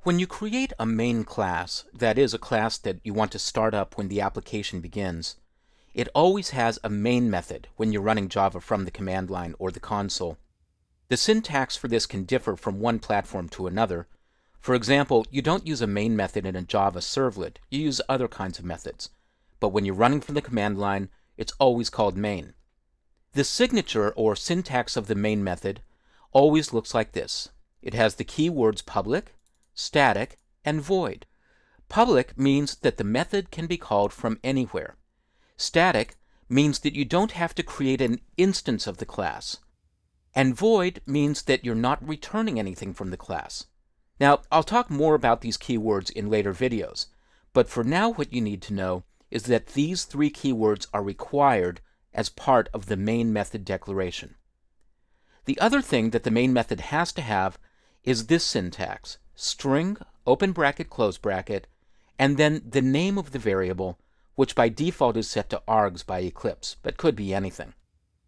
When you create a main class, that is, a class that you want to start up when the application begins, it always has a main method when you're running Java from the command line or the console. The syntax for this can differ from one platform to another. For example, you don't use a main method in a Java servlet, you use other kinds of methods. But when you're running from the command line, it's always called main. The signature or syntax of the main method always looks like this. It has the keywords public, static, and void. Public means that the method can be called from anywhere. Static means that you don't have to create an instance of the class. And void means that you're not returning anything from the class. Now, I'll talk more about these keywords in later videos, but for now what you need to know is that these three keywords are required as part of the main method declaration. The other thing that the main method has to have is this syntax: string, open bracket, close bracket, and then the name of the variable, which by default is set to args by Eclipse, but could be anything.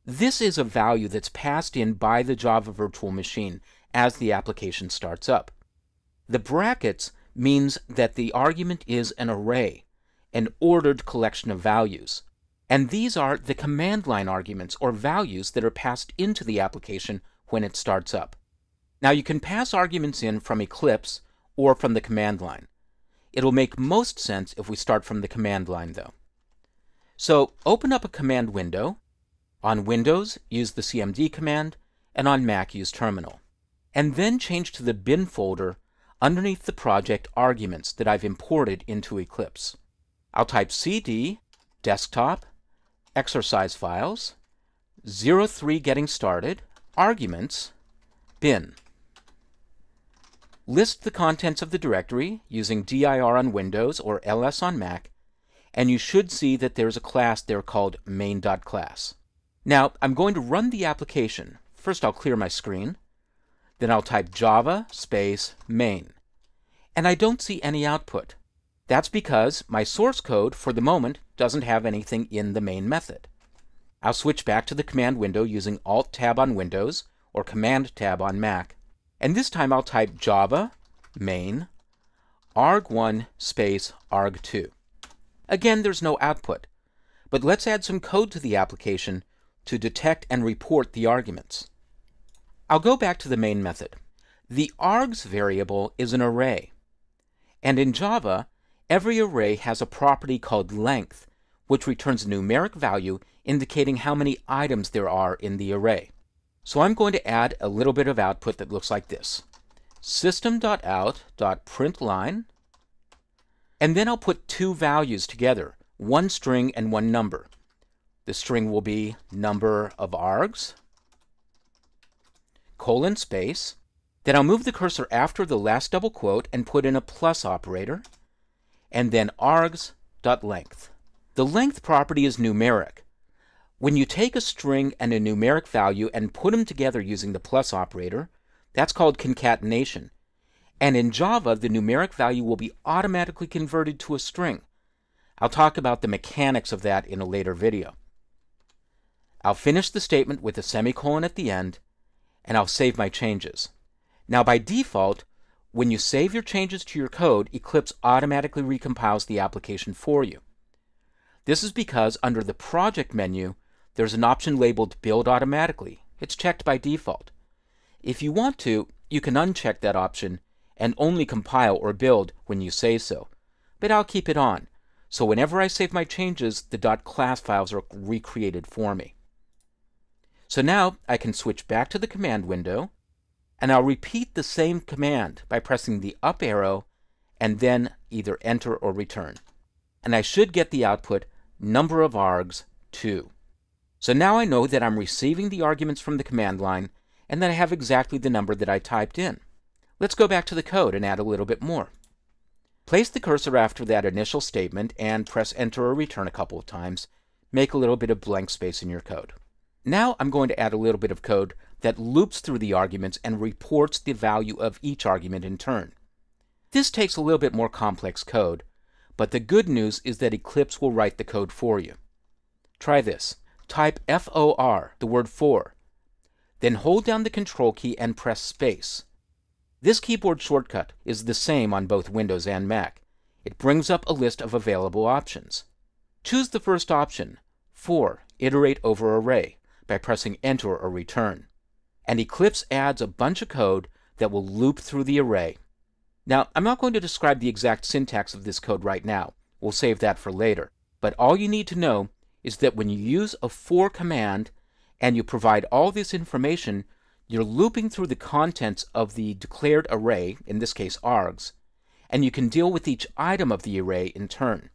This is a value that's passed in by the Java virtual machine as the application starts up. The brackets means that the argument is an array, an ordered collection of values. And these are the command line arguments or values that are passed into the application when it starts up. Now you can pass arguments in from Eclipse or from the command line. It'll make most sense if we start from the command line though. So open up a command window. On Windows, use the cmd command, and on Mac, use terminal. And then change to the bin folder underneath the project arguments that I've imported into Eclipse. I'll type cd, desktop, exercise files, 03 getting started, arguments, bin. List the contents of the directory using dir on Windows or ls on Mac, and you should see that there's a class there called main.class. Now, I'm going to run the application. First, I'll clear my screen. Then I'll type java space main. And I don't see any output. That's because my source code, for the moment, doesn't have anything in the main method. I'll switch back to the command window using Alt-Tab on Windows or Command-Tab on Mac. And this time I'll type java main arg1 space arg2. Again, there's no output. But let's add some code to the application to detect and report the arguments. I'll go back to the main method. The args variable is an array. And in Java, every array has a property called length, which returns a numeric value indicating how many items there are in the array. So I'm going to add a little bit of output that looks like this. System.out.println, and then I'll put two values together, one string and one number. The string will be number of args, colon space. Then I'll move the cursor after the last double quote and put in a plus operator, and then args.length. The length property is numeric. When you take a string and a numeric value and put them together using the plus operator, that's called concatenation. And in Java, the numeric value will be automatically converted to a string. I'll talk about the mechanics of that in a later video. I'll finish the statement with a semicolon at the end, and I'll save my changes. Now by default, when you save your changes to your code, Eclipse automatically recompiles the application for you. This is because under the Project menu, there's an option labeled Build Automatically. It's checked by default. If you want to, you can uncheck that option and only compile or build when you say so. But I'll keep it on, so whenever I save my changes, the .class files are recreated for me. So now I can switch back to the command window, and I'll repeat the same command by pressing the up arrow and then either enter or return. And I should get the output number of args 2. So now I know that I'm receiving the arguments from the command line and that I have exactly the number that I typed in. Let's go back to the code and add a little bit more. Place the cursor after that initial statement and press enter or return a couple of times. Make a little bit of blank space in your code. Now I'm going to add a little bit of code that loops through the arguments and reports the value of each argument in turn. This takes a little bit more complex code, but the good news is that Eclipse will write the code for you. Try this. Type FOR, the word for, then hold down the control key and press space. This keyboard shortcut is the same on both Windows and Mac. It brings up a list of available options. Choose the first option, for Iterate over Array, by pressing Enter or Return. And Eclipse adds a bunch of code that will loop through the array. Now, I'm not going to describe the exact syntax of this code right now. We'll save that for later. But all you need to know is that when you use a for command and you provide all this information, you're looping through the contents of the declared array, in this case args, and you can deal with each item of the array in turn.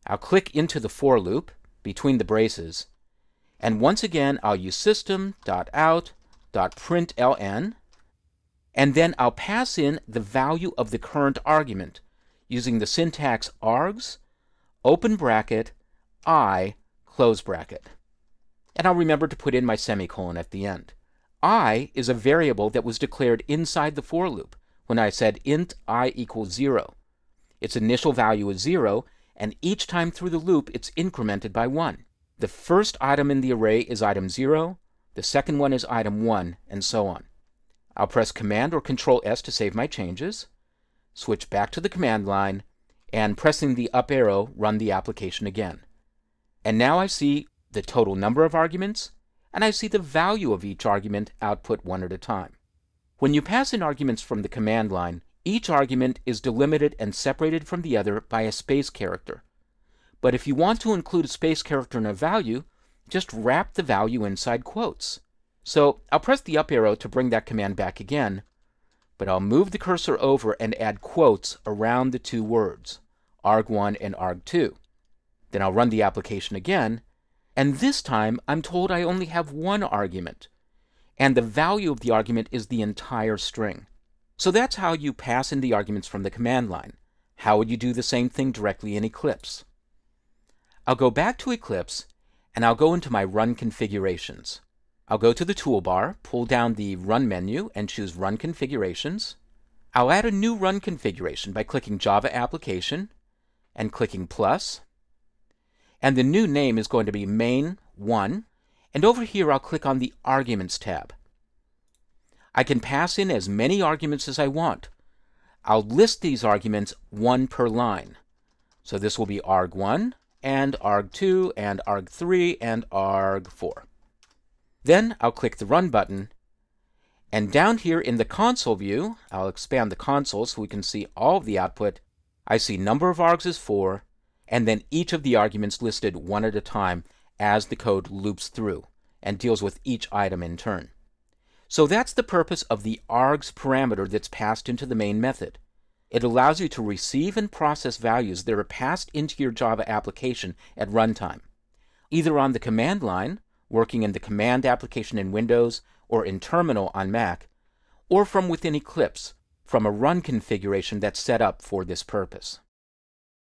I'll click into the for loop between the braces, and once again I'll use system.out.println, and then I'll pass in the value of the current argument using the syntax args, open bracket, I, close bracket. And I'll remember to put in my semicolon at the end. I is a variable that was declared inside the for loop when I said int I equals 0. Its initial value is 0, and each time through the loop it's incremented by 1. The first item in the array is item 0, the second one is item 1, and so on. I'll press Command or Control S to save my changes, switch back to the command line, and pressing the up arrow, run the application again. And now I see the total number of arguments, and I see the value of each argument output one at a time. When you pass in arguments from the command line, each argument is delimited and separated from the other by a space character. But if you want to include a space character in a value, just wrap the value inside quotes. So I'll press the up arrow to bring that command back again, but I'll move the cursor over and add quotes around the two words, arg1 and arg2. Then I'll run the application again, and this time I'm told I only have one argument, and the value of the argument is the entire string. So that's how you pass in the arguments from the command line. How would you do the same thing directly in Eclipse? I'll go back to Eclipse, and I'll go into my Run Configurations. I'll go to the toolbar, pull down the Run menu, and choose Run Configurations. I'll add a new Run configuration by clicking Java Application and clicking plus. And the new name is going to be main1, and over here I'll click on the Arguments tab. I can pass in as many arguments as I want. I'll list these arguments one per line. So this will be arg1, and arg2, and arg3, and arg4. Then I'll click the Run button, and down here in the console view, I'll expand the console so we can see all of the output. I see number of args is 4, and then each of the arguments listed one at a time as the code loops through and deals with each item in turn. So that's the purpose of the args parameter that's passed into the main method. It allows you to receive and process values that are passed into your Java application at runtime, either on the command line, working in the command application in Windows or in Terminal on Mac, or from within Eclipse, from a Run configuration that's set up for this purpose.